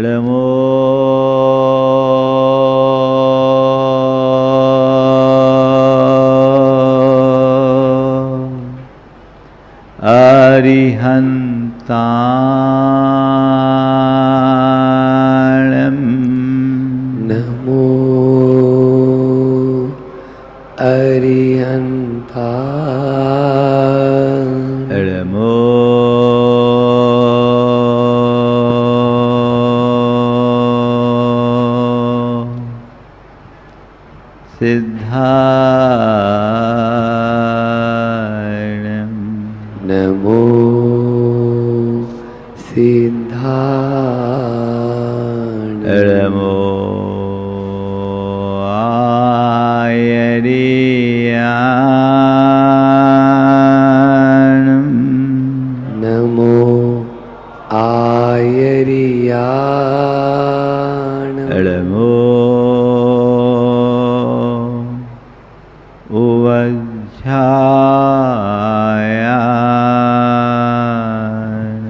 नमो अरिहन्ताणं नमो अरिहन्ताणं नमो सिद्धाणं नमो सिद्धाणं नमो आयर्याणं नमो आयर्याणं नमो उवज्झायाणं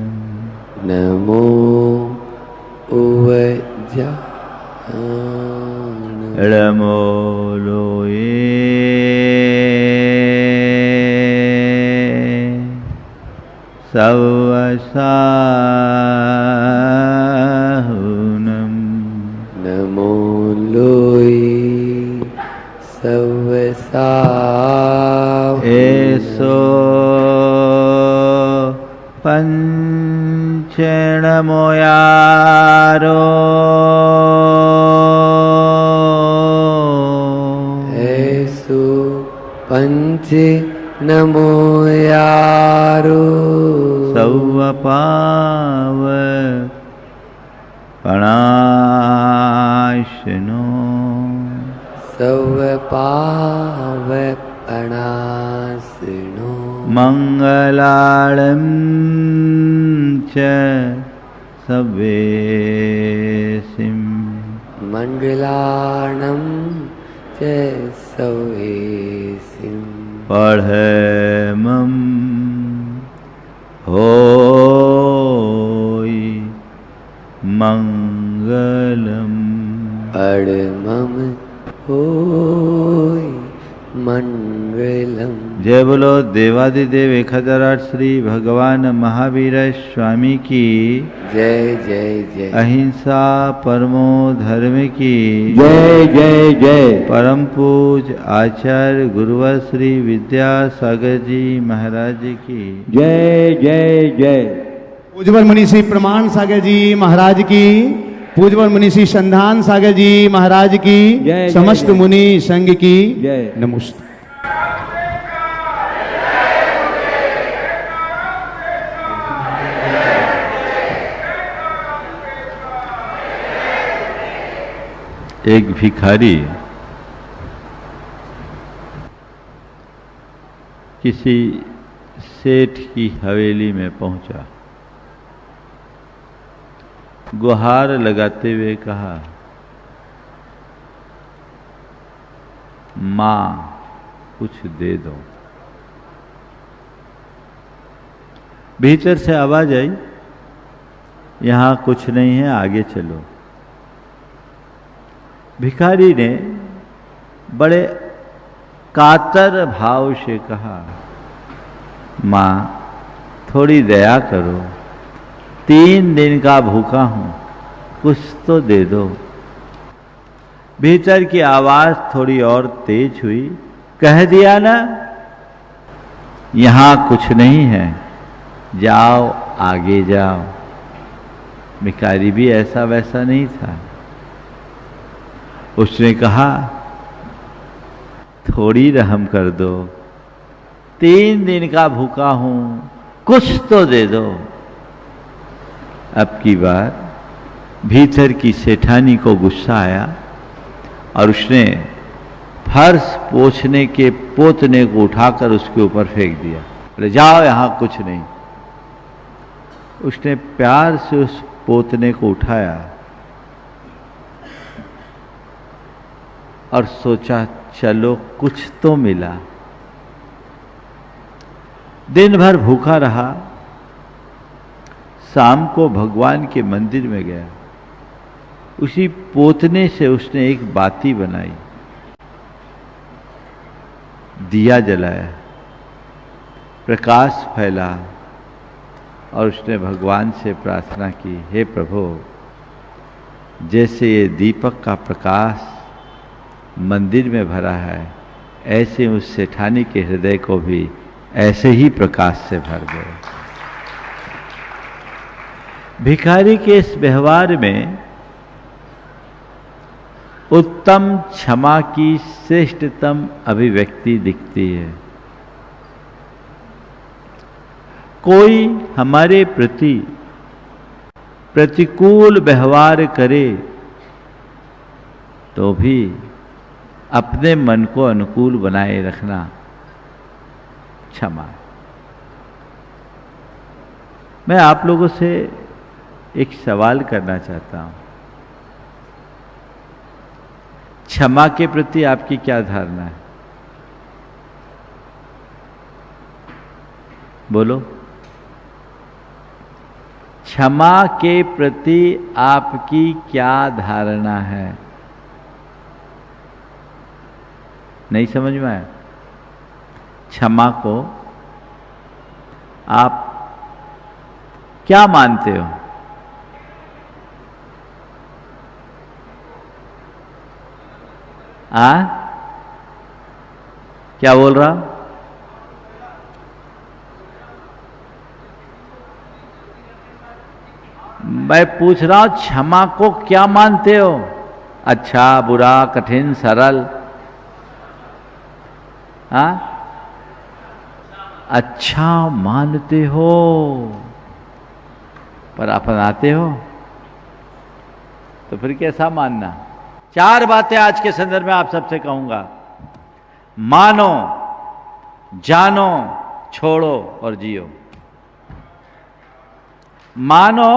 नमो उवज्झायाणं नमो लोये सवसाहुनं नमो लोये सवसाहुनं एसो पंचणमोयारो ऐसो पंच नमो यारो सौवपाव पणाशनो सवपावपणासिनो मंगलाळं च सवेसिं मङ्गलाणं च सवेसिं पढमं होय मंगलम् परमं होय मंगलम। जय बोलो देवादिदेव 1008 श्री भगवान महावीर स्वामी की जय जय जय। अहिंसा परमो धर्म की जय जय जय। परम पूज आचार्य गुरुवर श्री विद्यासागर जी महाराज की जय जय जय। पूज्यवर मुनि श्री प्रमाण सागर जी महाराज की, पूज्यवर मुनि श्री संधान सागर जी महाराज की, जय, समस्त जय, जय। मुनि संघ की जय। नमस्ते। एक भिखारी किसी सेठ की हवेली में पहुंचा। गुहार लगाते हुए कहा, मां कुछ दे दो। भीतर से आवाज आई, यहां कुछ नहीं है, आगे चलो। भिखारी ने बड़े कातर भाव से कहा, मां थोड़ी दया करो, 3 दिन का भूखा हूं, कुछ तो दे दो। भीतर की आवाज थोड़ी और तेज हुई, कह दिया ना यहां कुछ नहीं है, जाओ आगे जाओ। भिखारी भी ऐसा वैसा नहीं था। उसने कहा, थोड़ी रहम कर दो, 3 दिन का भूखा हूं, कुछ तो दे दो। अब की बार भीतर की सेठानी को गुस्सा आया और उसने फर्श पोंछने के पोतने को उठाकर उसके ऊपर फेंक दिया। बोले, जाओ यहां कुछ नहीं। उसने प्यार से उस पोतने को उठाया और सोचा, चलो कुछ तो मिला। दिन भर भूखा रहा। शाम को भगवान के मंदिर में गया। उसी पोतने से उसने एक बाती बनाई, दिया जलाया, प्रकाश फैला और उसने भगवान से प्रार्थना की, हे प्रभु, जैसे ये दीपक का प्रकाश मंदिर में भरा है, ऐसे उस सेठानी के हृदय को भी ऐसे ही प्रकाश से भर दे। भिखारी के इस व्यवहार में उत्तम क्षमा की श्रेष्ठतम अभिव्यक्ति दिखती है। कोई हमारे प्रति प्रतिकूल व्यवहार करे तो भी अपने मन को अनुकूल बनाए रखना क्षमा है। मैं आप लोगों से एक सवाल करना चाहता हूं, क्षमा के प्रति आपकी क्या धारणा है? बोलो। क्षमा के प्रति आपकी क्या धारणा है? नहीं समझ में आया? क्षमा को आप क्या मानते हो? क्या बोल रहा? मैं पूछ रहा हूं क्षमा को क्या मानते हो? अच्छा, बुरा, कठिन, सरल? अच्छा मानते हो पर अपनाते हो तो फिर कैसा मानना? चार बातें आज के संदर्भ में आप सबसे कहूंगा। मानो, जानो, छोड़ो और जियो। मानो,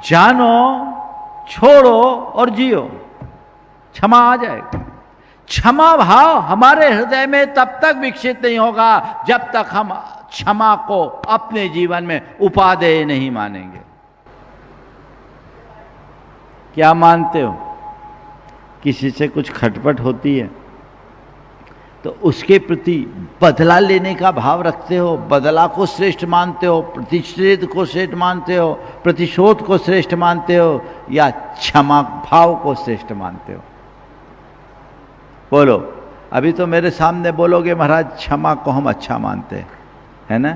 जानो, छोड़ो और जियो, क्षमा आ जाएगा। क्षमा भाव हमारे हृदय में तब तक विकसित नहीं होगा जब तक हम क्षमा को अपने जीवन में उपादेय नहीं मानेंगे। क्या मानते हो? किसी से कुछ खटपट होती है तो उसके प्रति बदला लेने का भाव रखते हो, बदला को श्रेष्ठ मानते हो, प्रतिषेध को श्रेष्ठ मानते हो, प्रतिशोध को श्रेष्ठ मानते हो, या क्षमा भाव को श्रेष्ठ मानते हो? बोलो। अभी तो मेरे सामने बोलोगे महाराज क्षमा को हम अच्छा मानते हैं, है ना?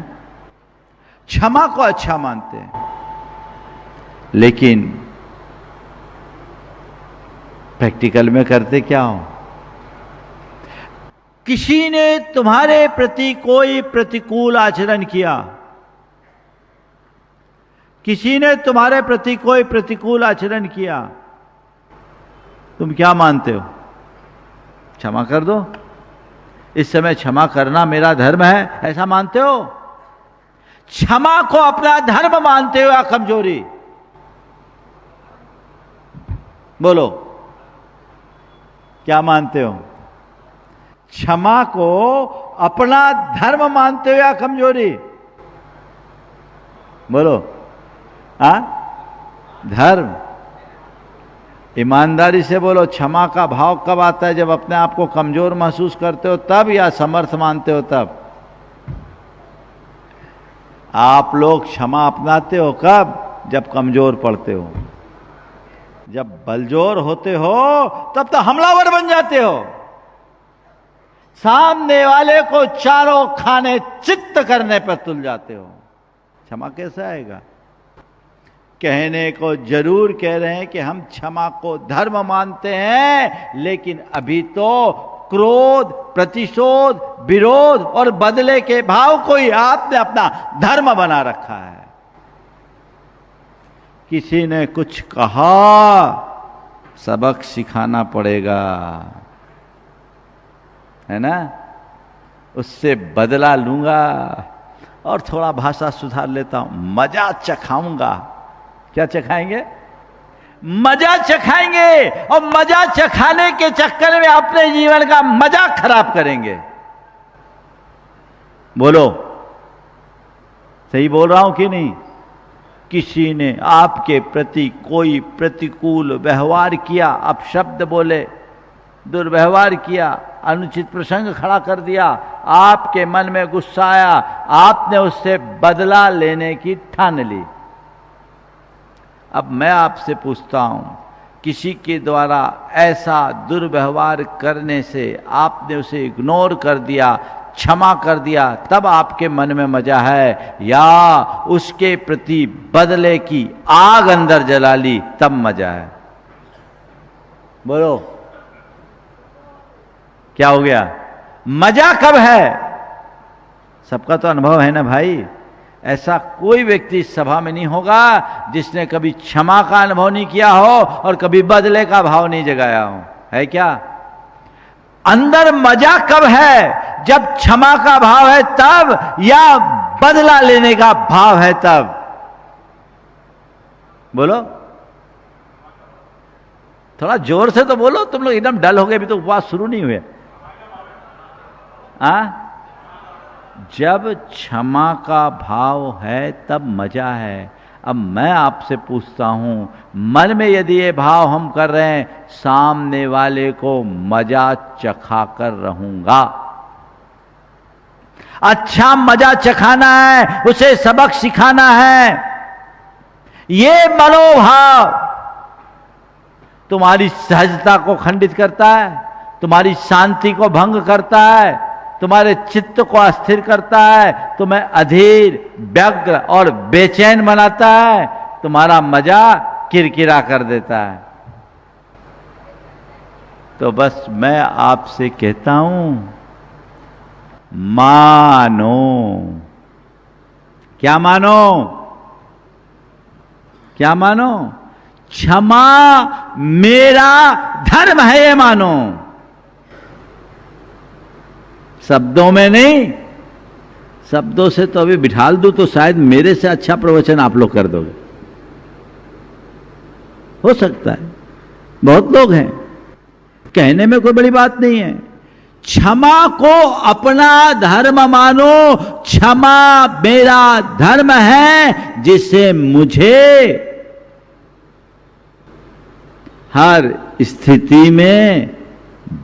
क्षमा को अच्छा मानते हैं, लेकिन प्रैक्टिकल में करते क्या हो? किसी ने तुम्हारे प्रति कोई प्रतिकूल आचरण किया, किसी ने तुम्हारे प्रति कोई प्रतिकूल आचरण किया, तुम क्या मानते हो? क्षमा कर दो, इस समय क्षमा करना मेरा धर्म है, ऐसा मानते हो? क्षमा को अपना धर्म मानते हो या कमजोरी? बोलो, क्या मानते हो? क्षमा को अपना धर्म मानते हो या कमजोरी? बोलो। धर्म। ईमानदारी से बोलो, क्षमा का भाव कब आता है? जब अपने आप को कमजोर महसूस करते हो तब, या समर्थ मानते हो तब? आप लोग क्षमा अपनाते हो कब? जब कमजोर पड़ते हो। जब बलजोर होते हो तब तो हमलावर बन जाते हो, सामने वाले को चारों खाने चित्त करने पर तुल जाते हो। क्षमा कैसे आएगा? कहने को जरूर कह रहे हैं कि हम क्षमा को धर्म मानते हैं, लेकिन अभी तो क्रोध, प्रतिशोध, विरोध और बदले के भाव को ही आपने अपना धर्म बना रखा है। किसी ने कुछ कहा, सबक सिखाना पड़ेगा, है ना? उससे बदला लूंगा और थोड़ा भाषा सुधार लेता हूं, मजा चखाऊंगा। क्या चखाएंगे? मजा चखाएंगे, और मजा चखाने के चक्कर में अपने जीवन का मजा खराब करेंगे। बोलो, सही बोल रहा हूं कि नहीं? किसी ने आपके प्रति कोई प्रतिकूल व्यवहार किया, अपशब्द बोले, दुर्व्यवहार किया, अनुचित प्रसंग खड़ा कर दिया, आपके मन में गुस्सा आया, आपने उससे बदला लेने की ठान ली। अब मैं आपसे पूछता हूं, किसी के द्वारा ऐसा दुर्व्यवहार करने से आपने उसे इग्नोर कर दिया, क्षमा कर दिया, तब आपके मन में मजा है, या उसके प्रति बदले की आग अंदर जला ली तब मजा है? बोलो क्या हो गया? मजा कब है? सबका तो अनुभव है ना भाई। ऐसा कोई व्यक्ति इस सभा में नहीं होगा जिसने कभी क्षमा का अनुभव नहीं किया हो और कभी बदले का भाव नहीं जगाया हो, है क्या? अंदर मजा कब है? जब क्षमा का भाव है तब, या बदला लेने का भाव है तब? बोलो, थोड़ा जोर से तो बोलो। तुम लोग एकदम डल हो गए, अभी तो उपवास शुरू नहीं हुए। जब क्षमा का भाव है तब मजा है। अब मैं आपसे पूछता हूं, मन में यदि ये भाव हम कर रहे हैं, सामने वाले को मजा चखा कर रहूंगा। अच्छा मजा चखाना है, उसे सबक सिखाना है। ये मनोभाव तुम्हारी सहजता को खंडित करता है, तुम्हारी शांति को भंग करता है, तुम्हारे चित्त को अस्थिर करता है, तुम्हें अधीर, व्यग्र और बेचैन बनाता है, तुम्हारा मजा किरकिरा कर देता है। तो बस मैं आपसे कहता हूं, मानो। क्या मानो? क्या मानो? क्षमा मेरा धर्म है, ये मानो। शब्दों में नहीं, शब्दों से तो अभी बिठाल दूं तो शायद मेरे से अच्छा प्रवचन आप लोग कर दोगे, हो सकता है। बहुत लोग हैं, कहने में कोई बड़ी बात नहीं है। क्षमा को अपना धर्म मानो। क्षमा मेरा धर्म है, जिसे मुझे हर स्थिति में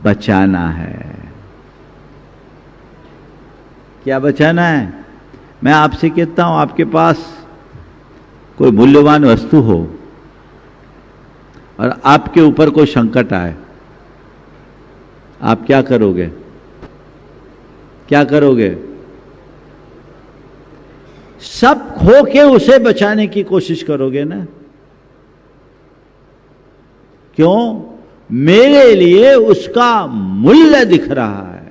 बचाना है। क्या बचाना है? मैं आपसे कहता हूं, आपके पास कोई मूल्यवान वस्तु हो और आपके ऊपर कोई संकट आए, आप क्या करोगे? क्या करोगे? सब खो के उसे बचाने की कोशिश करोगे ना? क्यों? मेरे लिए उसका मूल्य दिख रहा है।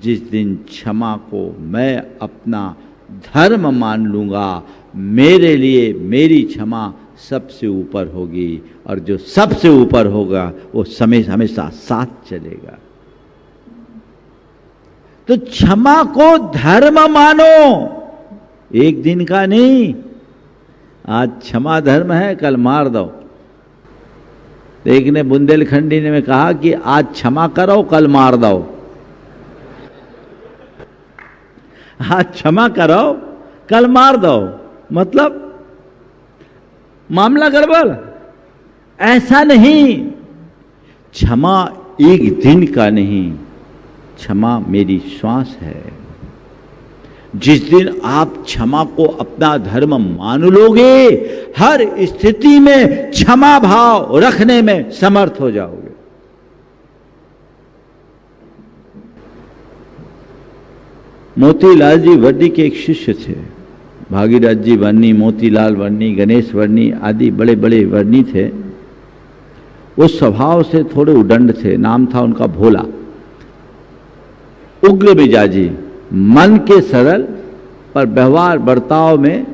जिस दिन क्षमा को मैं अपना धर्म मान लूंगा, मेरे लिए मेरी क्षमा सबसे ऊपर होगी, और जो सबसे ऊपर होगा वो समय हमेशा साथ चलेगा। तो क्षमा को धर्म मानो, एक दिन का नहीं। आज क्षमा धर्म है, कल मार दो। एक ने बुंदेलखंडी ने में कहा कि आज क्षमा करो, कल मार दो। आज क्षमा करो, कल मार दो, मतलब मामला गड़बड़। ऐसा नहीं। क्षमा एक दिन का नहीं, क्षमा मेरी श्वास है। जिस दिन आप क्षमा को अपना धर्म मान लोगे, हर स्थिति में क्षमा भाव रखने में समर्थ हो जाओगे। मोतीलाल जी वर्णी के एक शिष्य थे। भागीरथ जी वर्णी, मोतीलाल वर्णी, गणेश वर्णी आदि बड़े बड़े वर्णी थे। वो स्वभाव से थोड़े उदंड थे। नाम था उनका भोला। उग्र मिजाजी, मन के सरल, पर व्यवहार बर्ताव में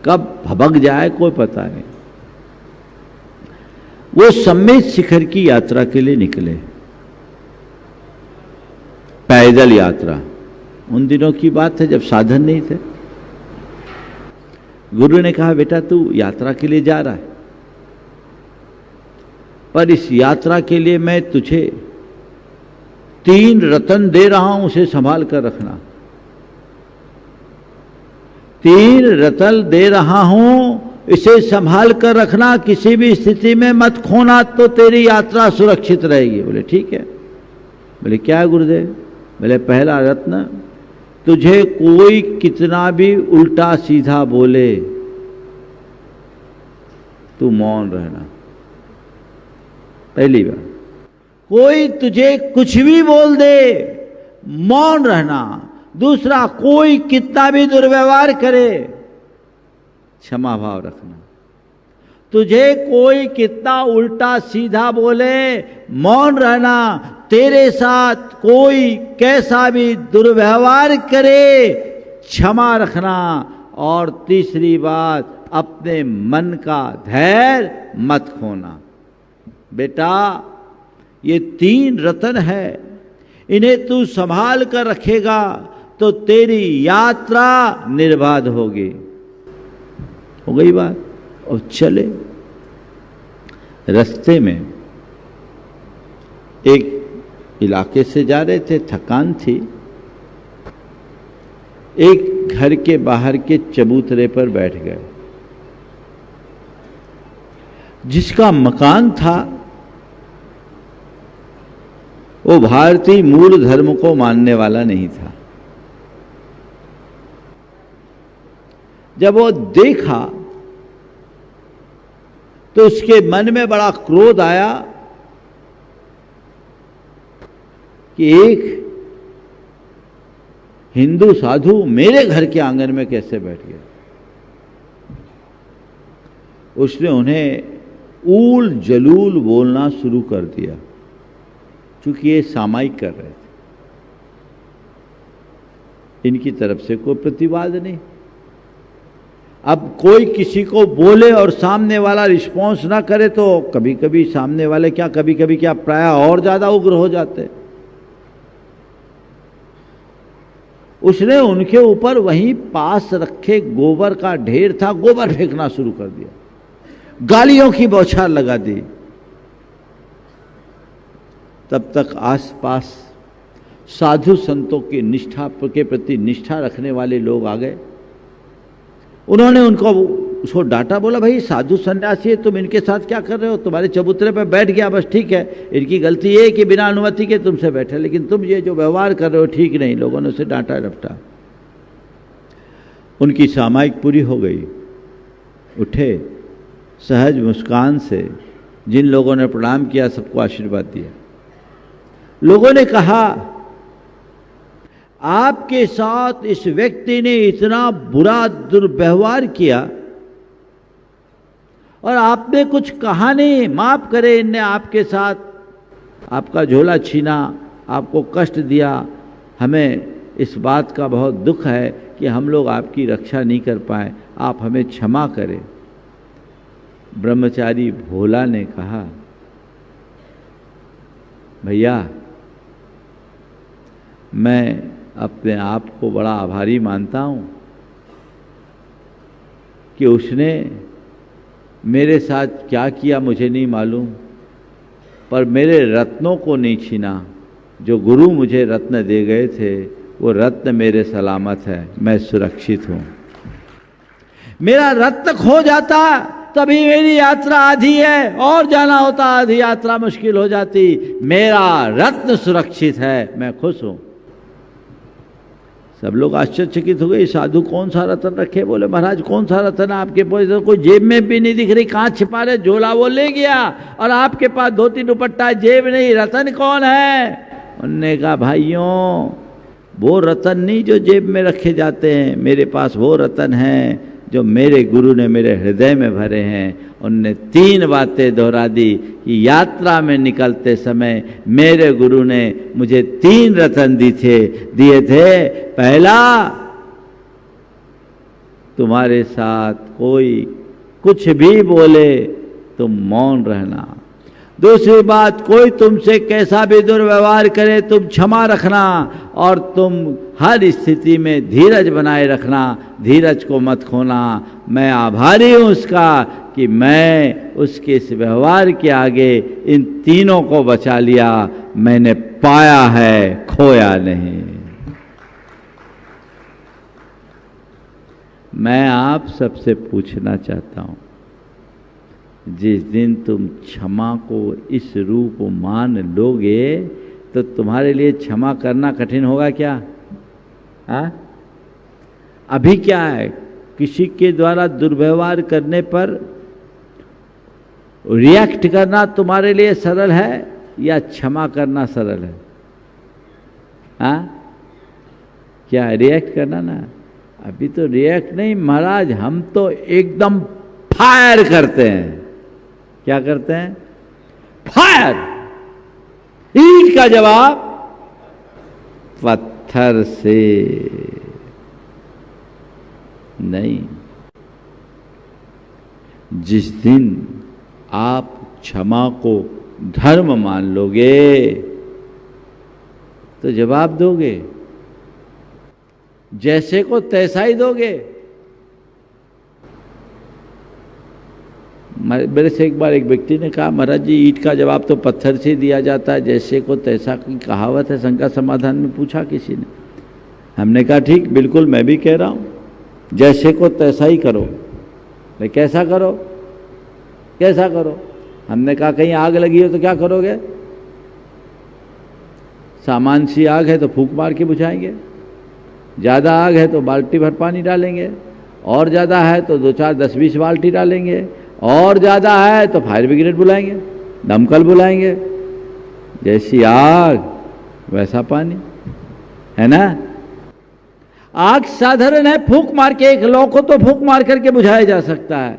कब भबक जाए कोई पता नहीं। वो सम्मेद शिखर की यात्रा के लिए निकले, पैदल यात्रा। उन दिनों की बात है जब साधन नहीं थे। गुरु ने कहा, बेटा तू यात्रा के लिए जा रहा है, पर इस यात्रा के लिए मैं तुझे 3 रत्न दे रहा हूं, उसे संभाल कर रखना। 3 रतन दे रहा हूं, इसे संभाल कर रखना, किसी भी स्थिति में मत खोना, तो तेरी यात्रा सुरक्षित रहेगी। बोले ठीक है। बोले क्या है गुरुदेव? बोले पहला रत्न, तुझे कोई कितना भी उल्टा सीधा बोले तू मौन रहना। पहली बात, कोई तुझे कुछ भी बोल दे, मौन रहना। दूसरा, कोई कितना भी दुर्व्यवहार करे, क्षमा भाव रखना। तुझे कोई कितना उल्टा सीधा बोले, मौन रहना। तेरे साथ कोई कैसा भी दुर्व्यवहार करे, क्षमा रखना। और तीसरी बात, अपने मन का धैर्य मत खोना। बेटा, ये 3 रत्न है, इन्हें तू संभाल कर रखेगा तो तेरी यात्रा निर्बाध होगी। हो गई बात। और चले। रास्ते में एक इलाके से जा रहे थे, थकान थी। एक घर के बाहर के चबूतरे पर बैठ गए। जिसका मकान था वो भारतीय मूल धर्म को मानने वाला नहीं था। जब वो देखा तो उसके मन में बड़ा क्रोध आया कि एक हिंदू साधु मेरे घर के आंगन में कैसे बैठ गया। उसने उन्हें ऊल जलूल बोलना शुरू कर दिया, क्योंकि ये सामायिक कर रहे थे। इनकी तरफ से कोई प्रतिवाद नहीं। अब कोई किसी को बोले और सामने वाला रिस्पॉन्स ना करे तो कभी कभी सामने वाले क्या, कभी कभी क्या, प्राय और ज्यादा उग्र हो जाते। उसने उनके ऊपर वहीं पास रखे गोबर का ढेर था, गोबर फेंकना शुरू कर दिया, गालियों की बौछार लगा दी। तब तक आसपास साधु संतों की निष्ठा के प्रति निष्ठा रखने वाले लोग आ गए। उन्होंने उसको डांटा, बोला भाई साधु सन्यासी है, तुम इनके साथ क्या कर रहे हो? तुम्हारे चबूतरे पे बैठ गया, बस ठीक है। इनकी गलती ये है कि बिना अनुमति के तुमसे बैठे, लेकिन तुम ये जो व्यवहार कर रहे हो ठीक नहीं। लोगों ने उसे डांटा डपटा। उनकी सामायिक पूरी हो गई। उठे, सहज मुस्कान से जिन लोगों ने प्रणाम किया सबको आशीर्वाद दिया। लोगों ने कहा, आपके साथ इस व्यक्ति ने इतना बुरा दुर्व्यवहार किया और आपने कुछ कहा नहीं, माफ करे, इनने आपके साथ आपका झोला छीना, आपको कष्ट दिया। हमें इस बात का बहुत दुख है कि हम लोग आपकी रक्षा नहीं कर पाए, आप हमें क्षमा करें। ब्रह्मचारी भोला ने कहा, भैया मैं अपने आप को बड़ा आभारी मानता हूं कि उसने मेरे साथ क्या किया मुझे नहीं मालूम, पर मेरे रत्नों को नहीं छीना। जो गुरु मुझे रत्न दे गए थे वो रत्न मेरे सलामत है, मैं सुरक्षित हूं। मेरा रत्न खो जाता तभी मेरी यात्रा आधी है, और जाना होता आधी यात्रा मुश्किल हो जाती। मेरा रत्न सुरक्षित है, मैं खुश हूं। सब लोग आश्चर्यचकित हो गए, साधु कौन सा रतन रखे? बोले महाराज कौन सा रतन आपके पास? कोई जेब में भी नहीं दिख रही, कहाँ छिपा रहे? झोला वो ले गया और आपके पास धोती दुपट्टा, जेब नहीं, रतन कौन है? उन्होंने कहा, भाइयों वो रतन नहीं जो जेब में रखे जाते हैं, मेरे पास वो रतन हैं जो मेरे गुरु ने मेरे हृदय में भरे हैं। उनने 3 बातें दोहरा दी कि यात्रा में निकलते समय मेरे गुरु ने मुझे 3 रतन दिए थे। पहला, तुम्हारे साथ कोई कुछ भी बोले तुम मौन रहना। दूसरी बात, कोई तुमसे कैसा भी दुर्व्यवहार करे तुम क्षमा रखना, और तुम हर स्थिति में धीरज बनाए रखना, धीरज को मत खोना। मैं आभारी हूं उसका कि मैं उसके इस व्यवहार के आगे इन तीनों को बचा लिया। मैंने पाया है, खोया नहीं। मैं आप सबसे पूछना चाहता हूं, जिस दिन तुम क्षमा को इस रूप मान लोगे तो तुम्हारे लिए क्षमा करना कठिन होगा क्या? हाँ? अभी क्या है, किसी के द्वारा दुर्व्यवहार करने पर रिएक्ट करना तुम्हारे लिए सरल है या क्षमा करना सरल है? हाँ? क्या रिएक्ट करना ना? अभी तो रिएक्ट नहीं महाराज, हम तो एकदम फायर करते हैं। क्या करते हैं? फायर। ईंट का जवाब पत्थर से नहीं। जिस दिन आप क्षमा को धर्म मान लोगे तो जवाब दोगे, जैसे को तैसा ही दोगे। मेरे से एक बार एक व्यक्ति ने कहा, महाराज जी ईंट का जवाब तो पत्थर से दिया जाता है, जैसे को तैसा की कहावत है, शंका समाधान में पूछा किसी ने। हमने कहा ठीक, बिल्कुल मैं भी कह रहा हूं, जैसे को तैसा ही करो। भाई कैसा करो? कैसा करो? हमने कहा कहीं आग लगी हो तो क्या करोगे? सामान्य सी आग है तो फूंक मार के बुझाएंगे, ज़्यादा आग है तो बाल्टी भर पानी डालेंगे, और ज़्यादा है तो 2 4 10 20 बाल्टी डालेंगे, और ज़्यादा है तो फायर ब्रिगेड बुलाएंगे, दमकल बुलाएंगे। जैसी आग वैसा पानी, है ना? आग साधारण है, फूंक मार के, एक लौ को तो फूंक मार करके बुझाया जा सकता है,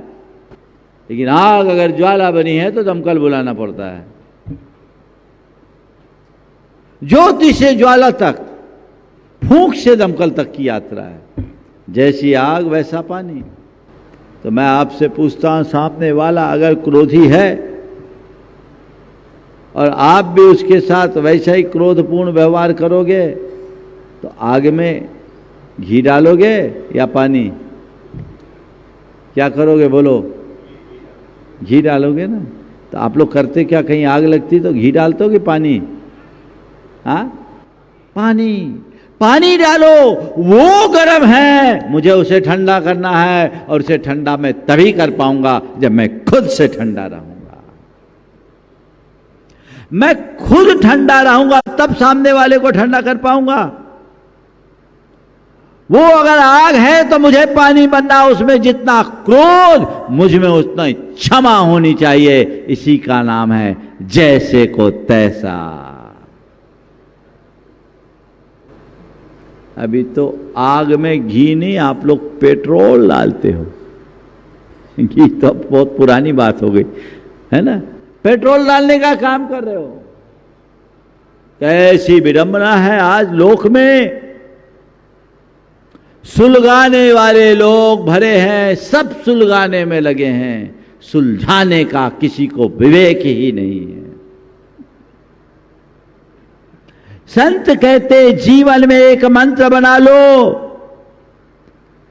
लेकिन आग अगर ज्वाला बनी है तो दमकल बुलाना पड़ता है। ज्योति से ज्वाला तक, फूंक से दमकल तक की यात्रा है। जैसी आग वैसा पानी। तो मैं आपसे पूछता हूं, सामने वाला अगर क्रोधी है और आप भी उसके साथ वैसा ही क्रोधपूर्ण व्यवहार करोगे तो आग में घी डालोगे या पानी? क्या करोगे बोलो? घी डालोगे ना। तो आप लोग करते क्या, कहीं आग लगती तो घी डालते हो कि पानी? हाँ, पानी। पानी डालो, वो गर्म है, मुझे उसे ठंडा करना है, और उसे ठंडा मैं तभी कर पाऊंगा जब मैं खुद से ठंडा रहूंगा। मैं खुद ठंडा रहूंगा तब सामने वाले को ठंडा कर पाऊंगा। वो अगर आग है तो मुझे पानी बनना, उसमें जितना क्रोध मुझ में उतना ही क्षमा होनी चाहिए। इसी का नाम है जैसे को तैसा। अभी तो आग में घी नहीं, आप लोग पेट्रोल डालते हो। घी तो बहुत पुरानी बात हो गई, है ना? पेट्रोल डालने का काम कर रहे हो। कैसी विडंबना है आज लोक में। सुलगाने वाले लोग भरे हैं, सब सुलगाने में लगे हैं, सुलझाने का किसी को विवेक ही नहीं है। संत कहते जीवन में एक मंत्र बना लो,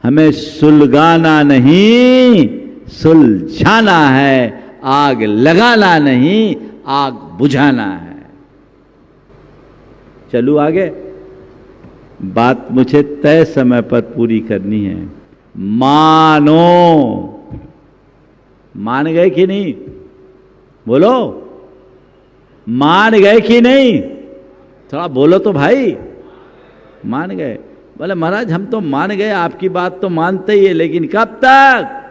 हमें सुलगाना नहीं सुलझाना है, आग लगाना नहीं आग बुझाना है। चलू आगे। बात मुझे तय समय पर पूरी करनी है। मानो, मान गए कि नहीं? बोलो, मान गए कि नहीं? थोड़ा बोलो तो भाई। मान गए? बोले महाराज हम तो मान गए, आपकी बात तो मानते ही है, लेकिन कब तक?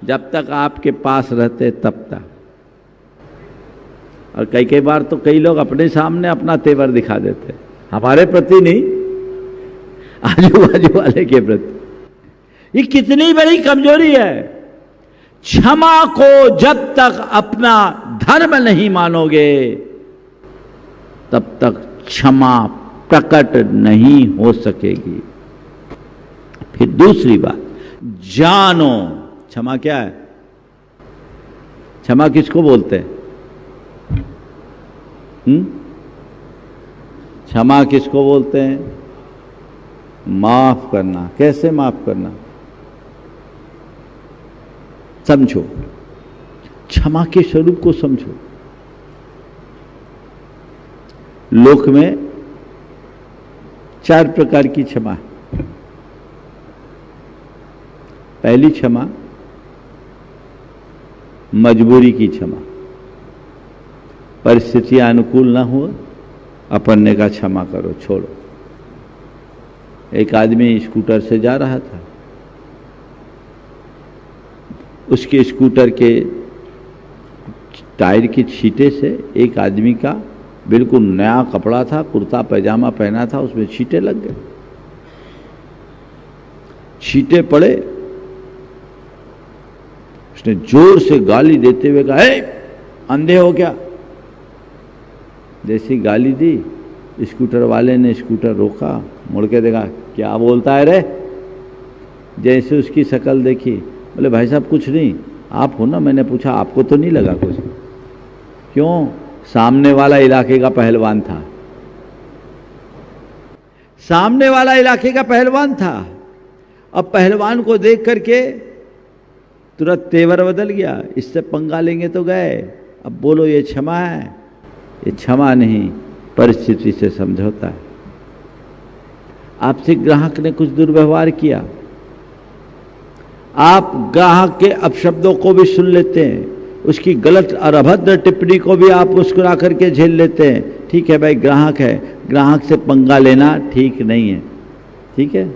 जब तक आपके पास रहते तब तक। और कई बार तो कई लोग अपने सामने अपना तेवर दिखा देते, हमारे प्रति नहीं, आजू बाजू वाले के प्रति। ये कितनी बड़ी कमजोरी है। क्षमा को जब तक अपना धर्म नहीं मानोगे तब तक क्षमा प्रकट नहीं हो सकेगी। फिर दूसरी बात, जानो क्षमा क्या है? क्षमा किसको बोलते हैं? क्षमा किसको बोलते हैं? माफ करना। कैसे माफ करना? समझो, क्षमा के स्वरूप को समझो। लोक में 4 प्रकार की क्षमा है। पहली क्षमा मजबूरी की क्षमा, परिस्थितियां अनुकूल ना हो, अपन ने कहा क्षमा करो, छोड़ो। एक आदमी स्कूटर से जा रहा था, उसके स्कूटर के टायर की छींटे से एक आदमी का बिल्कुल नया कपड़ा था, कुर्ता पैजामा पहना था, उसमें छींटे लग गए। छींटे पड़े, उसने जोर से गाली देते हुए कहा, "ए, अंधे हो क्या?" जैसी गाली दी, स्कूटर वाले ने स्कूटर रोका, मुड़ के देखा, क्या बोलता है रे? जैसे उसकी शक्ल देखी, बोले भाई साहब कुछ नहीं, आप हो ना? मैंने पूछा आपको तो नहीं लगा कुछ? क्यों? सामने वाला इलाके का पहलवान था, सामने वाला इलाके का पहलवान था। अब पहलवान को देख करके तुरंत तेवर बदल गया, इससे पंगा लेंगे तो गए। अब बोलो ये क्षमा है? ये क्षमा नहीं, परिस्थिति से समझौता है। आपसे ग्राहक ने कुछ दुर्व्यवहार किया, आप ग्राहक के अपशब्दों को भी सुन लेते हैं, उसकी गलत और अभद्र टिप्पणी को भी आप मुस्कुरा करके झेल लेते हैं। ठीक है भाई, ग्राहक है, ग्राहक से पंगा लेना ठीक नहीं है, ठीक है।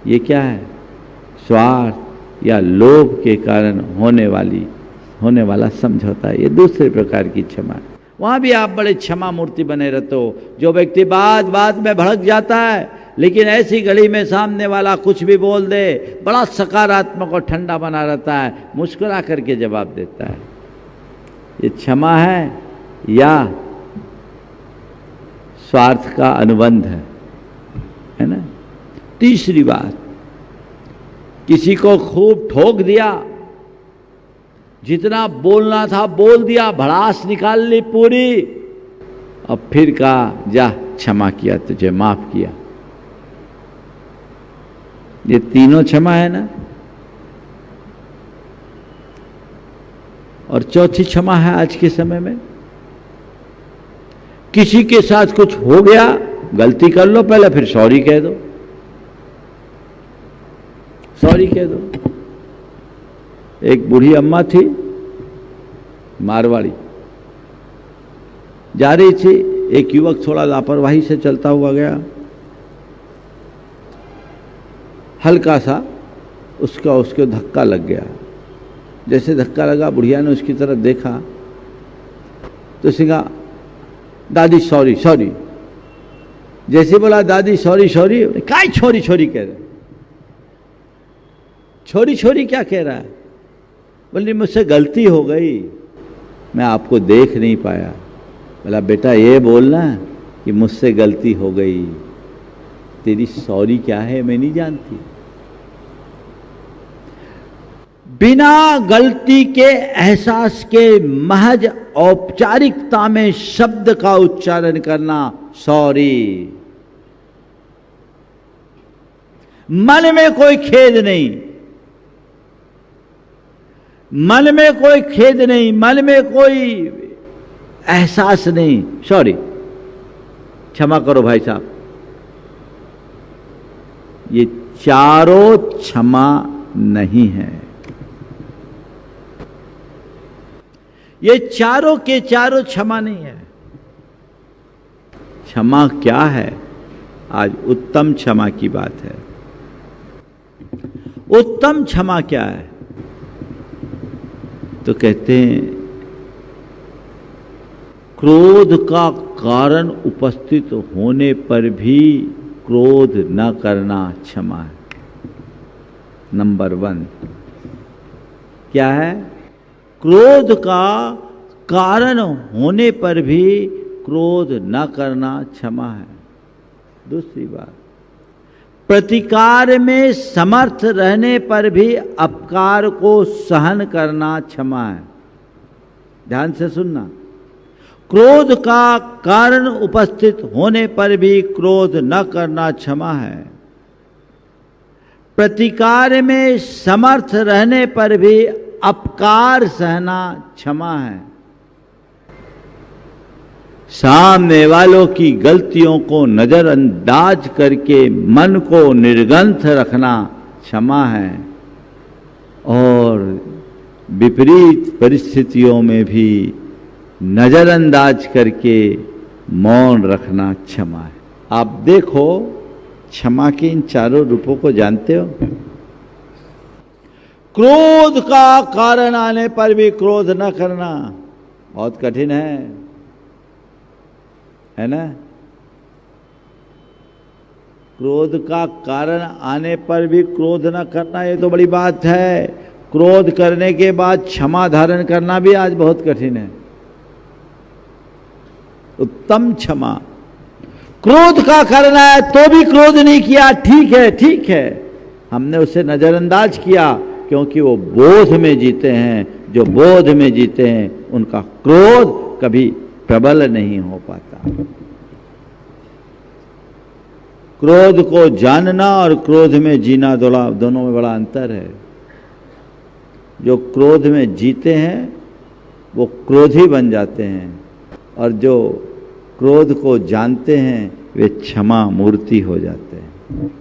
ये क्या है? स्वार्थ या लोभ के कारण होने वाला समझौता है। ये दूसरे प्रकार की क्षमा है। वहां भी आप बड़े क्षमा मूर्ति बने रहते हो। जो व्यक्ति बात में भड़क जाता है, लेकिन ऐसी घड़ी में सामने वाला कुछ भी बोल दे, बड़ा सकारात्मक और ठंडा बना रहता है, मुस्कुरा करके जवाब देता है। ये क्षमा है या स्वार्थ का अनुबंध है ना? तीसरी बात, किसी को खूब ठोक दिया, जितना बोलना था बोल दिया, भड़ास निकाल ली पूरी, अब फिर कहा जा क्षमा किया, तुझे माफ किया। ये तीनों क्षमा है ना? और चौथी क्षमा है आज के समय में, किसी के साथ कुछ हो गया, गलती कर लो पहले, फिर सॉरी कह दो, सॉरी कह दो। एक बूढ़ी अम्मा थी, मारवाड़ी, जा रही थी, एक युवक थोड़ा लापरवाही से चलता हुआ गया, हल्का सा उसको धक्का लग गया। जैसे धक्का लगा, बुढ़िया ने उसकी तरफ देखा तो उसने कहा, दादी सॉरी सॉरी। जैसे बोला दादी सॉरी सॉरी, काय छोरी छोरी कह रहे, छोरी छोरी क्या कह रहा है? बोली मुझसे गलती हो गई, मैं आपको देख नहीं पाया। बोला बेटा ये बोलना कि मुझसे गलती हो गई, तेरी सॉरी क्या है मैं नहीं जानती। बिना गलती के एहसास के महज औपचारिकता में शब्द का उच्चारण करना सॉरी, मन में कोई खेद नहीं, मन में कोई खेद नहीं, मन में कोई एहसास नहीं, सॉरी, क्षमा करो भाई साहब। ये चारों क्षमा नहीं है। ये चारों के चारों क्षमा नहीं है। क्षमा क्या है? आज उत्तम क्षमा की बात है। उत्तम क्षमा क्या है? तो कहते हैं क्रोध का कारण उपस्थित होने पर भी क्रोध न करना क्षमा है। नंबर 1 क्या है? क्रोध का कारण होने पर भी क्रोध न करना क्षमा है। दूसरी बात, प्रतिकार में समर्थ रहने पर भी अपकार को सहन करना क्षमा है। ध्यान से सुनना, क्रोध का कारण उपस्थित होने पर भी क्रोध न करना क्षमा है। प्रतिकार में समर्थ रहने पर भी अपकार सहना क्षमा है। सामने वालों की गलतियों को नजरअंदाज करके मन को निर्ग्रंथ रखना क्षमा है और विपरीत परिस्थितियों में भी नजरअंदाज करके मौन रखना क्षमा है। आप देखो क्षमा के इन चारों रूपों को जानते हो। क्रोध का कारण आने पर भी क्रोध न करना बहुत कठिन है ना। क्रोध का कारण आने पर भी क्रोध न करना, ये तो बड़ी बात है। क्रोध करने के बाद क्षमा धारण करना भी आज बहुत कठिन है। उत्तम क्षमा। क्रोध का कारण है तो भी क्रोध नहीं किया, ठीक है, हमने उसे नजरअंदाज किया, क्योंकि वो बोध में जीते हैं। जो बोध में जीते हैं उनका क्रोध कभी प्रबल नहीं हो पाता। क्रोध को जानना और क्रोध में जीना दोनों में बड़ा अंतर है। जो क्रोध में जीते हैं वो क्रोधी बन जाते हैं, और जो क्रोध को जानते हैं वे क्षमा मूर्ति हो जाते हैं।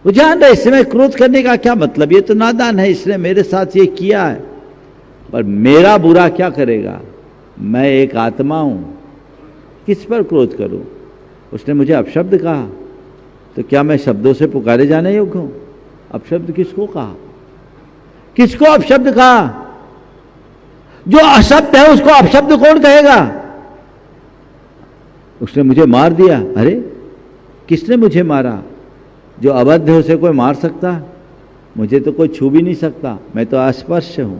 वो जान रहे इसमें क्रोध करने का क्या मतलब, ये तो नादान है, इसने मेरे साथ ये किया है, पर मेरा बुरा क्या करेगा। मैं एक आत्मा हूं, किस पर क्रोध करूं। उसने मुझे अपशब्द कहा तो क्या मैं शब्दों से पुकारे जाने योग्य हूं। अपशब्द किसको कहा, किसको अपशब्द कहा। जो अशब्द है उसको अपशब्द कौन कहेगा। उसने मुझे मार दिया, अरे किसने मुझे मारा। जो अबद्ध है उसे कोई मार सकता, मुझे तो कोई छू भी नहीं सकता, मैं तो अस्पर्श हूं।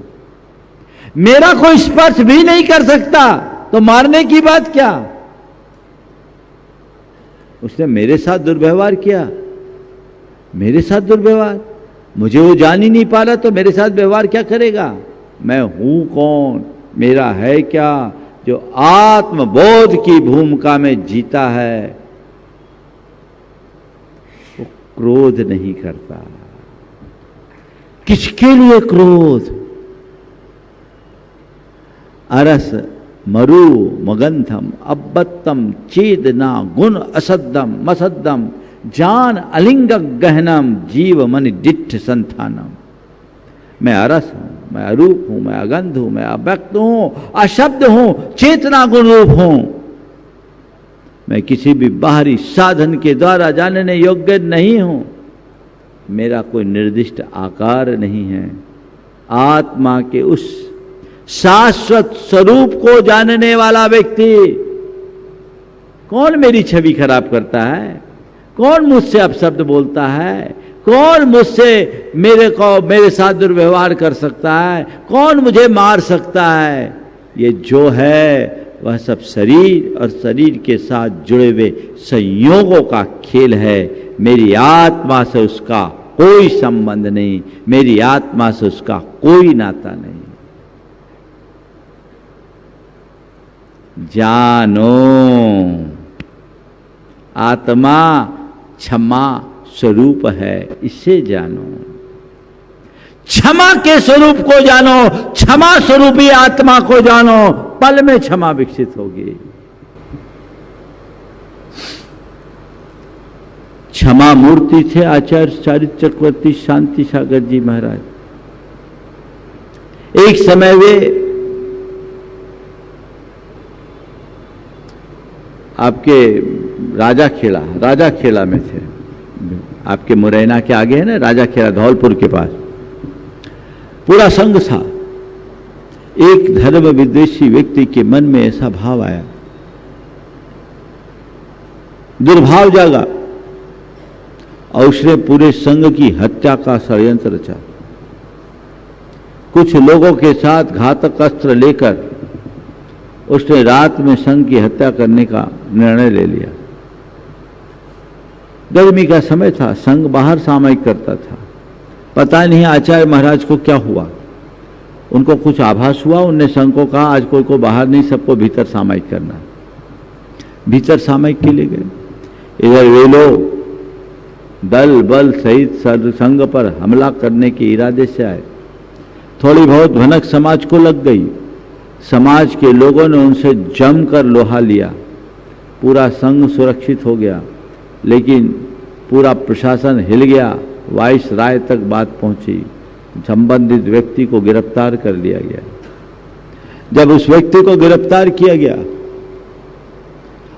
मेरा कोई स्पर्श भी नहीं कर सकता तो मारने की बात क्या। उसने मेरे साथ दुर्व्यवहार किया, मेरे साथ दुर्व्यवहार, मुझे वो जान ही नहीं पा रहा तो मेरे साथ व्यवहार क्या करेगा। मैं हूं कौन, मेरा है क्या। जो आत्मबोध की भूमिका में जीता है वो क्रोध नहीं करता। किसके लिए क्रोध। अरस मरु मगंधम अब्बत्तम चेदना गुण असद्दम मसद्दम जान अलिंग गहनम जीव मन डिठ संथानम। मैं अरस हूं, मैं अरूप हूं, मैं अगंध हूं, मैं अव्यक्त हूं, अशब्द हूं, चेतना गुण रूप हूं। मैं किसी भी बाहरी साधन के द्वारा जानने योग्य नहीं हूं। मेरा कोई निर्दिष्ट आकार नहीं है। आत्मा के उस शाश्वत स्वरूप को जानने वाला व्यक्ति, कौन मेरी छवि खराब करता है, कौन मुझसे अपशब्द बोलता है, कौन मुझसे मेरे साथ दुर्व्यवहार कर सकता है, कौन मुझे मार सकता है। ये जो है वह सब शरीर और शरीर के साथ जुड़े हुए संयोगों का खेल है। मेरी आत्मा से उसका कोई संबंध नहीं, मेरी आत्मा से उसका कोई नाता नहीं। जानो आत्मा क्षमा स्वरूप है, इसे जानो। क्षमा के स्वरूप को जानो, क्षमा स्वरूपी आत्मा को जानो, पल में क्षमा विकसित होगी। क्षमा मूर्ति थे आचार्य चारित्र चक्रवर्ती शांति सागर जी महाराज। एक समय वे आपके राजा खेला में थे। आपके मुरैना के आगे है ना राजा खेला, धौलपुर के पास। पूरा संघ था। एक धर्म विद्वेषी व्यक्ति के मन में ऐसा भाव आया, दुर्भाव जागा, और उसने पूरे संघ की हत्या का षड्यंत्र रचा। कुछ लोगों के साथ घातक अस्त्र लेकर उसने रात में संघ की हत्या करने का निर्णय ले लिया। गर्मी का समय था, संघ बाहर सामयिक करता था। पता नहीं आचार्य महाराज को क्या हुआ, उनको कुछ आभास हुआ। उनने संघ को कहा आज कोई को बाहर नहीं, सबको भीतर सामयिक करना। भीतर सामयिक के लिए गए। इधर वे लोग दल बल सहित संघ पर हमला करने के इरादे से आए। थोड़ी बहुत भनक समाज को लग गई। समाज के लोगों ने उनसे जमकर लोहा लिया। पूरा संघ सुरक्षित हो गया, लेकिन पूरा प्रशासन हिल गया वाइस राय तक बात पहुंची, संबंधित व्यक्ति को गिरफ्तार कर लिया गया। जब उस व्यक्ति को गिरफ्तार किया गया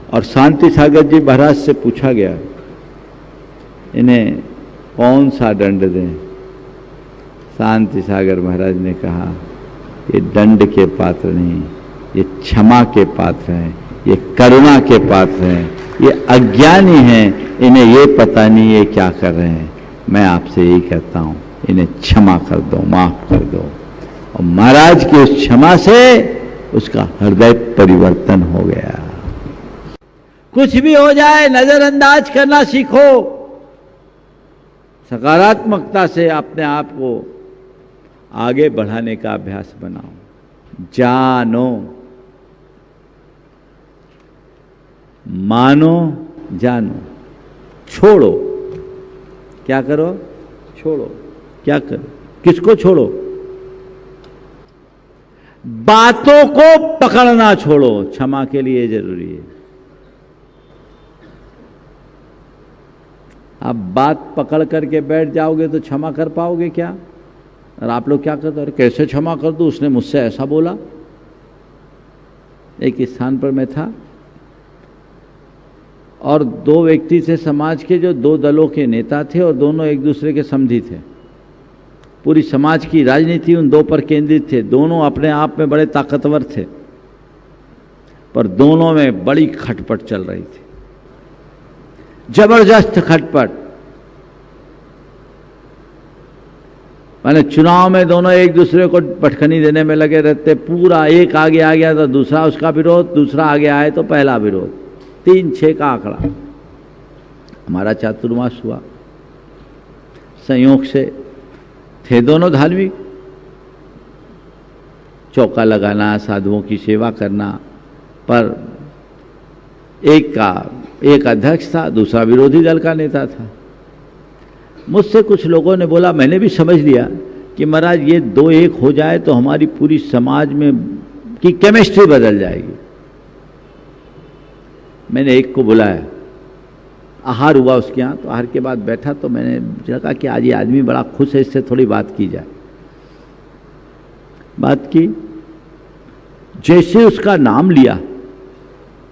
और शांति सागर जी महाराज से पूछा गया इन्हें कौन सा दंड दें, शांति सागर महाराज ने कहा ये दंड के पात्र नहीं, ये क्षमा के पात्र हैं, ये करुणा के पात्र हैं, ये अज्ञानी हैं, इन्हें ये पता नहीं ये क्या कर रहे हैं। मैं आपसे यही कहता हूं इन्हें क्षमा कर दो, माफ कर दो। और महाराज की उस क्षमा से उसका हृदय परिवर्तन हो गया। कुछ भी हो जाए नजरअंदाज करना सीखो, सकारात्मकता से अपने आप को आगे बढ़ाने का अभ्यास बनाओ। जानो, मानो, जानो, छोड़ो। क्या करो? छोड़ो। क्या करो? किसको छोड़ो? बातों को पकड़ना छोड़ो। क्षमा के लिए जरूरी है। आप बात पकड़ करके बैठ जाओगे तो क्षमा कर पाओगे क्या? और आप लोग क्या करते हो? कैसे क्षमा कर दूं, उसने मुझसे ऐसा बोला। एक स्थान पर मैं था और दो व्यक्ति थे समाज के, जो दो दलों के नेता थे और दोनों एक दूसरे के समधी थे। पूरी समाज की राजनीति उन दो पर केंद्रित थे। दोनों अपने आप में बड़े ताकतवर थे, पर दोनों में बड़ी खटपट चल रही थी, जबरदस्त खटपट। मैंने चुनाव में दोनों एक दूसरे को पटखनी देने में लगे रहते। पूरा एक आगे आ गया तो दूसरा उसका विरोध, दूसरा आगे आए तो पहला विरोध। 3-6 का आंकड़ा। हमारा चातुर्मास हुआ। संयोग से थे दोनों धार्मिक। चौका लगाना, साधुओं की सेवा करना, पर एक अध्यक्ष था, दूसरा विरोधी दल का नेता था। मुझसे कुछ लोगों ने बोला, मैंने भी समझ लिया कि महाराज ये दो एक हो जाए तो हमारी पूरी समाज में की केमिस्ट्री बदल जाएगी। मैंने एक को बुलाया, आहार हुआ उसके यहाँ, तो आहार के बाद बैठा तो मैंने कहा कि आज ये आदमी बड़ा खुश है, इससे थोड़ी बात की जाए। बात की, जैसे उसका नाम लिया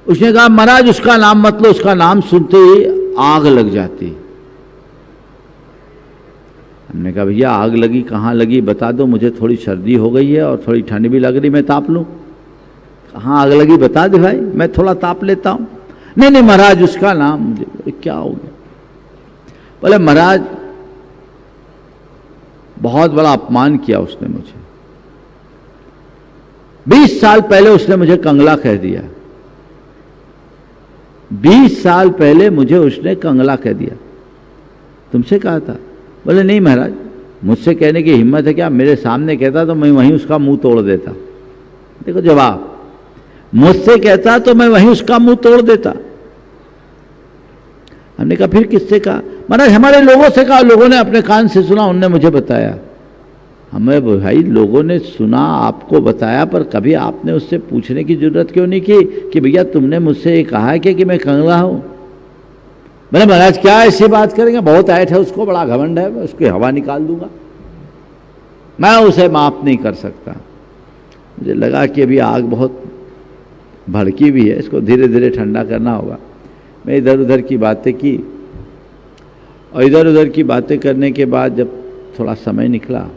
उसने कहा महाराज उसका नाम मत लो, उसका नाम सुनते ही आग लग जाती। हमने कहा भैया आग लगी कहाँ लगी बता दो, मुझे थोड़ी सर्दी हो गई है और थोड़ी ठंड भी लग रही, मैं ताप लूँ। कहाँ आग लगी बता दे भाई, मैं थोड़ा ताप लेता हूँ। नहीं नहीं महाराज उसका नाम, मुझे क्या हो गया? बोले महाराज बहुत बड़ा अपमान किया उसने मुझे। 20 साल पहले उसने मुझे कंगला कह दिया। 20 साल पहले मुझे उसने कंगला कह दिया। तुमसे कहा था? बोले नहीं महाराज, मुझसे कहने की हिम्मत है क्या? मेरे सामने कहता तो मैं वहीं उसका मुंह तोड़ देता। देखो जवाब, मुझसे कहता तो मैं वहीं उसका मुंह तोड़ देता। हमने कहा फिर किससे कहा? महाराज हमारे लोगों से कहा, लोगों ने अपने कान से सुना, उनने मुझे बताया। हमें भाई लोगों ने सुना, आपको बताया, पर कभी आपने उससे पूछने की जरूरत क्यों नहीं की कि भैया तुमने मुझसे ये कहा है कि मैं कंगला हूं? मैंने महाराज क्या ऐसी बात करेंगे, बहुत ऐठ है उसको, बड़ा घमंड है, मैं उसकी हवा निकाल दूंगा, मैं उसे माफ नहीं कर सकता। मुझे लगा कि अभी आग बहुत भड़की भी है, इसको धीरे धीरे ठंडा करना होगा। मैं इधर उधर की बातें की और इधर उधर की बातें करने के बाद जब थोड़ा समय निकला,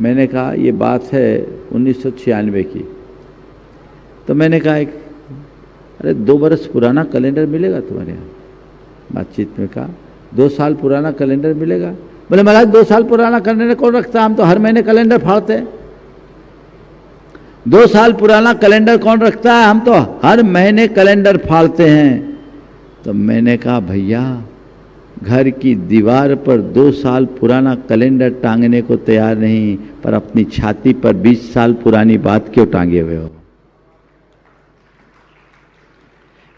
मैंने कहा ये बात है 1996 की। तो मैंने कहा अरे 2 बरस पुराना कैलेंडर मिलेगा तुम्हारे यहाँ? बातचीत में कहा 2 साल पुराना कैलेंडर मिलेगा? बोले महाराज 2 साल पुराना कैलेंडर कौन रखता है, हम तो हर महीने कैलेंडर फाड़ते हैं। 2 साल पुराना कैलेंडर कौन रखता है, हम तो हर महीने कैलेंडर फाड़ते हैं। तो मैंने कहा भैया घर की दीवार पर 2 साल पुराना कैलेंडर टांगने को तैयार नहीं, पर अपनी छाती पर 20 साल पुरानी बात क्यों टांगे हुए हो?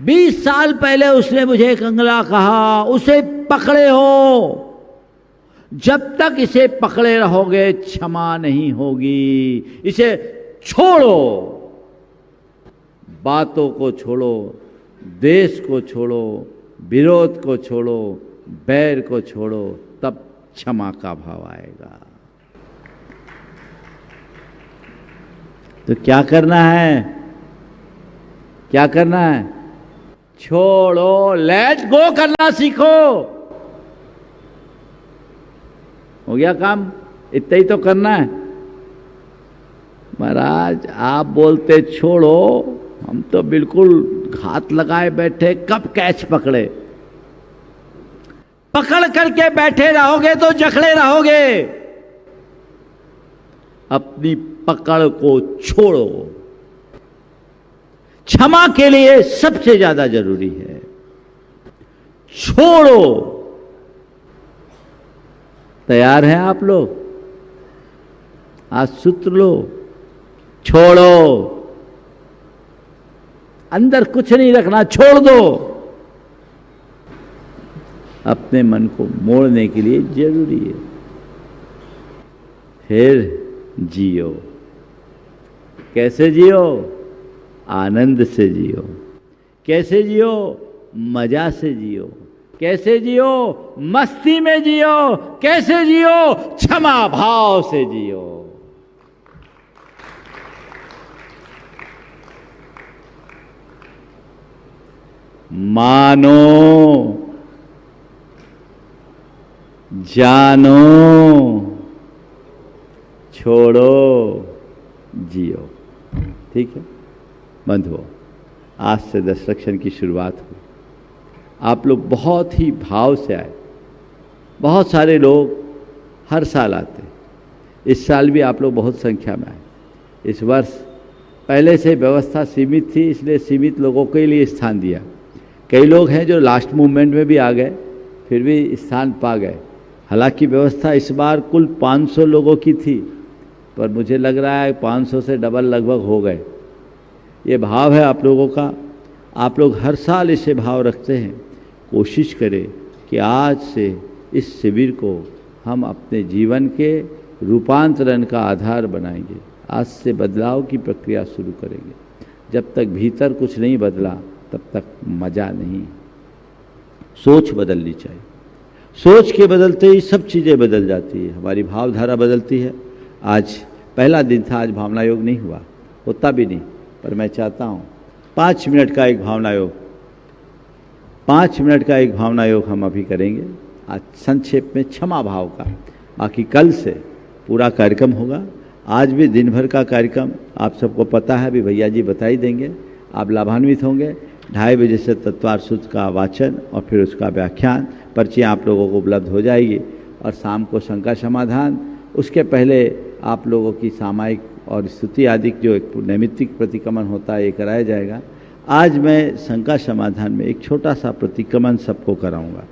20 साल पहले उसने मुझे कंगला कहा, उसे पकड़े हो। जब तक इसे पकड़े रहोगे क्षमा नहीं होगी। इसे छोड़ो, बातों को छोड़ो, देश को छोड़ो, विरोध को छोड़ो, बैर को छोड़ो, तब क्षमा का भाव आएगा। तो क्या करना है? क्या करना है? छोड़ो, लेट गो करना सीखो। हो गया काम, इतना ही तो करना है। महाराज आप बोलते छोड़ो, हम तो बिल्कुल घात लगाए बैठे, कब कैच पकड़े। पकड़ करके बैठे रहोगे तो जकड़े रहोगे। अपनी पकड़ को छोड़ो। क्षमा के लिए सबसे ज्यादा जरूरी है छोड़ो। तैयार हैं आप लोग? आज सूत्र लो, छोड़ो। अंदर कुछ नहीं रखना, छोड़ दो। अपने मन को मोड़ने के लिए जरूरी है। फिर जियो। कैसे जियो? आनंद से जियो। कैसे जियो? मजा से जियो। कैसे जियो? मस्ती में जियो। कैसे जियो? क्षमा भाव से जियो। मानो, जानो, छोड़ो, जियो। ठीक है बंधुओं, आज से दशरक्षण की शुरुआत हुई। आप लोग बहुत ही भाव से आए। बहुत सारे लोग हर साल आते, इस साल भी आप लोग बहुत संख्या में आए। इस वर्ष पहले से व्यवस्था सीमित थी, इसलिए सीमित लोगों के लिए स्थान दिया। कई लोग हैं जो लास्ट मूवमेंट में भी आ गए, फिर भी स्थान पा गए। हालांकि व्यवस्था इस बार कुल 500 लोगों की थी, पर मुझे लग रहा है 500 से डबल लगभग हो गए। ये भाव है आप लोगों का। आप लोग हर साल इसे भाव रखते हैं। कोशिश करें कि आज से इस शिविर को हम अपने जीवन के रूपांतरण का आधार बनाएंगे। आज से बदलाव की प्रक्रिया शुरू करेंगे। जब तक भीतर कुछ नहीं बदला तब तक मज़ा नहीं। सोच बदलनी चाहिए। सोच के बदलते ही सब चीज़ें बदल जाती है। हमारी भावधारा बदलती है। आज पहला दिन था, आज भावना योग नहीं हुआ, होता भी नहीं, पर मैं चाहता हूँ 5 मिनट का एक भावना योग, 5 मिनट का एक भावना योग हम अभी करेंगे। आज संक्षेप में क्षमा भाव का, बाकी कल से पूरा कार्यक्रम होगा। आज भी दिन भर का कार्यक्रम आप सबको पता है, अभी भैया जी बता ही देंगे। आप लाभान्वित होंगे। 2:30 बजे से तत्वार सूत्र का वाचन और फिर उसका व्याख्यान, पर्चियाँ आप लोगों को उपलब्ध हो जाएगी। और शाम को शंका समाधान, उसके पहले आप लोगों की सामायिक और स्तुति आदि जो एक नैमित्तिक प्रतिक्रमण होता है ये कराया जाएगा। आज मैं शंका समाधान में एक छोटा सा प्रतिक्रमण सबको कराऊंगा।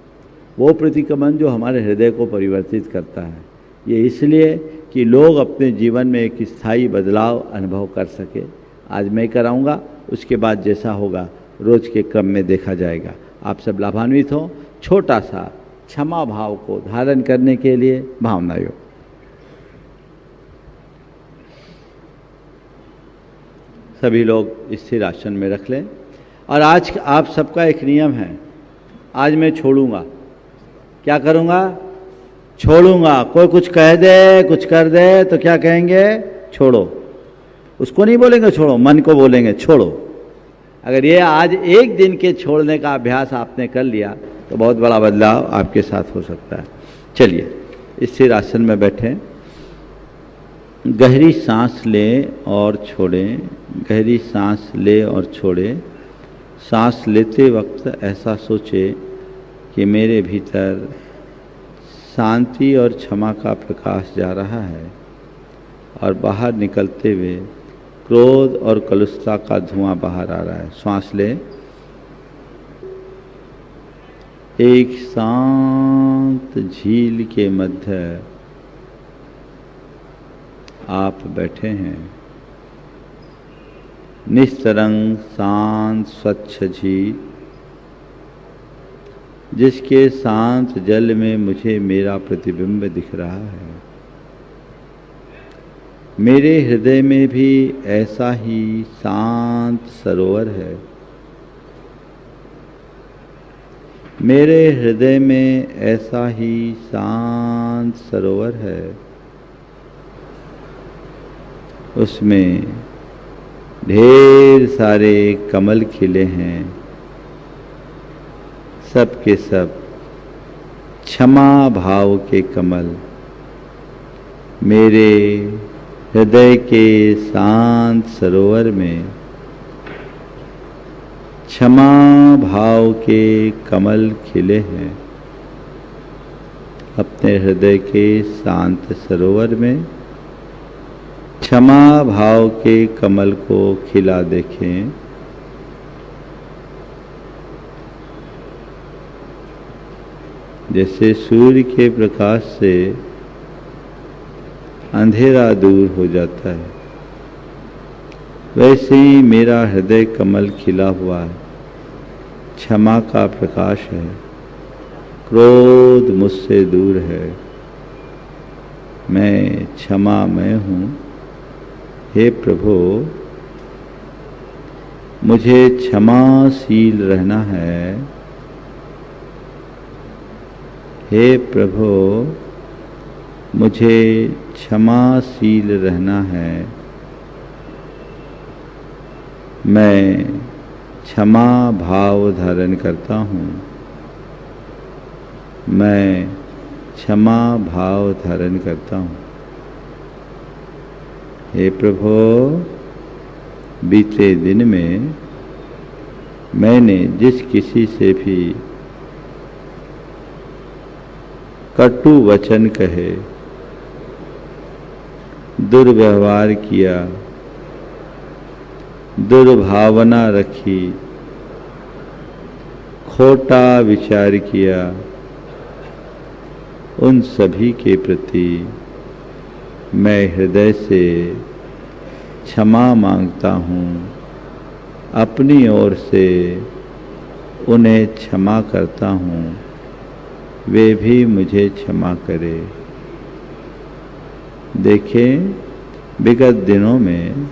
वो प्रतिक्रमण जो हमारे हृदय को परिवर्तित करता है। ये इसलिए कि लोग अपने जीवन में एक स्थायी बदलाव अनुभव कर सके। आज मैं कराऊंगा, उसके बाद जैसा होगा रोज के क्रम में देखा जाएगा। आप सब लाभान्वित हों। छोटा सा क्षमा भाव को धारण करने के लिए भावना योग। सभी लोग स्थिर आसन में रख लें। और आज आप सबका एक नियम है, आज मैं छोड़ूंगा। क्या करूंगा? छोड़ूंगा। कोई कुछ कह दे, कुछ कर दे तो क्या कहेंगे? छोड़ो। उसको नहीं बोलेंगे छोड़ो, मन को बोलेंगे छोड़ो। अगर ये आज एक दिन के छोड़ने का अभ्यास आपने कर लिया तो बहुत बड़ा बदलाव आपके साथ हो सकता है। चलिए स्थिर आसन में बैठें। गहरी सांस लें और छोड़ें। गहरी सांस ले और छोड़ें। सांस लेते वक्त ऐसा सोचें कि मेरे भीतर शांति और क्षमा का प्रकाश जा रहा है और बाहर निकलते हुए क्रोध और कलुषता का धुआं बाहर आ रहा है। सांस लें। एक शांत झील के मध्य आप बैठे हैं। निस्तरंग शांत स्वच्छ झील, जिसके शांत जल में मुझे मेरा प्रतिबिंब दिख रहा है। मेरे हृदय में भी ऐसा ही शांत सरोवर है। मेरे हृदय में ऐसा ही शांत शांत सरोवर है, उसमें ढेर सारे कमल खिले हैं। सब के सब क्षमा भाव के कमल मेरे हृदय के शांत सरोवर में क्षमा भाव के कमल खिले हैं। अपने हृदय के शांत सरोवर में क्षमा भाव के कमल को खिला देखें। जैसे सूर्य के प्रकाश से अंधेरा दूर हो जाता है, वैसे ही मेरा हृदय कमल खिला हुआ है, क्षमा का प्रकाश है। क्रोध मुझसे दूर है, मैं क्षमामय हूँ। हे प्रभु, मुझे क्षमाशील रहना है। हे प्रभु, मुझे क्षमाशील रहना है। मैं क्षमा भाव धारण करता हूँ। मैं क्षमा भाव धारण करता हूँ। हे प्रभु, बीते दिन में मैंने जिस किसी से भी कटु वचन कहे, दुर्व्यवहार किया, दुर्भावना रखी, खोटा विचार किया, उन सभी के प्रति मैं हृदय से क्षमा मांगता हूँ। अपनी ओर से उन्हें क्षमा करता हूँ, वे भी मुझे क्षमा करे। देखें, विगत दिनों में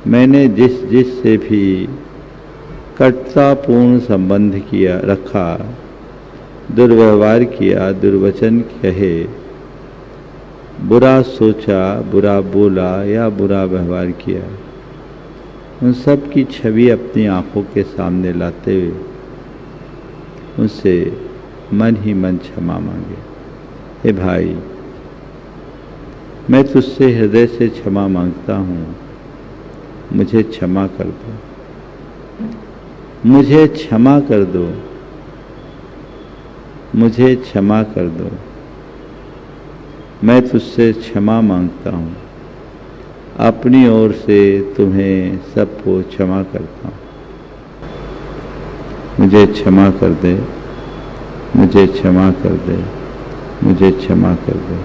मैंने जिस से भी कटुतापूर्ण संबंध किया रखा, दुर्व्यवहार किया, दुर्वचन कहे, बुरा सोचा, बुरा बोला या बुरा व्यवहार किया, उन सब की छवि अपनी आंखों के सामने लाते हुए उनसे मन ही मन क्षमा मांगे। हे भाई, मैं तुझसे हृदय से क्षमा मांगता हूँ, मुझे क्षमा कर दो, मुझे क्षमा कर दो, मुझे क्षमा कर दो। मैं तुझसे क्षमा मांगता हूँ, अपनी ओर से तुम्हें सबको क्षमा करता हूँ। मुझे क्षमा कर दे, मुझे क्षमा कर दे, मुझे क्षमा कर दे।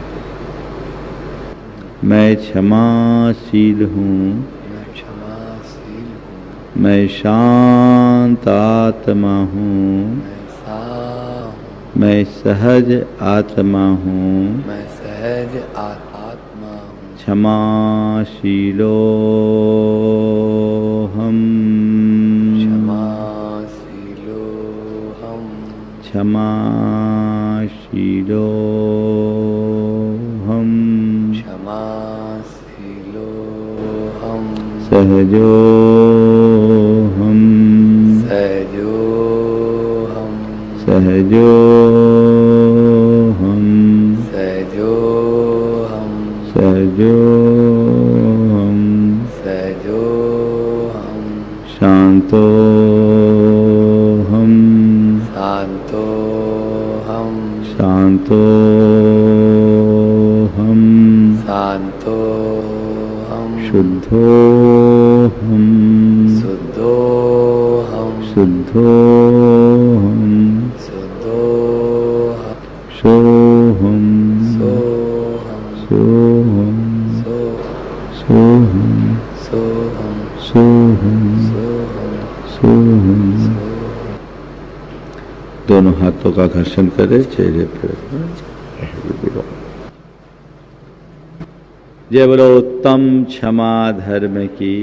मैं क्षमाशील हूँ, मैं क्षमाशील हूँ, मैं शांत आत्मा हूँ, मैं सा हूँ, मैं सहज आत्मा हूँ, मैं सहज आत्मा हूँ। क्षमाशीलो हम, क्षमाशीलो हम, क्षमाशीलो हम, क्षमाशीलो हम, सहजो हम, सहजो हम, सहजो हम, सहजो हम, सहजो हम, सहजो हम, शांतो हम, शांतो हम, शांतो हम, शांतो हम, शुद्धो हम, शुद्धो हम, शुद्धो हम, शुद्धो हम, सोहम, सोहम, सोहम, सोहम, सोहम, सोहम, सोहम, सोहम, सोहम। दोनों हाथों का घर्षण करें चेहरे पर। जय बोलो उत्तम क्षमा धर्म की।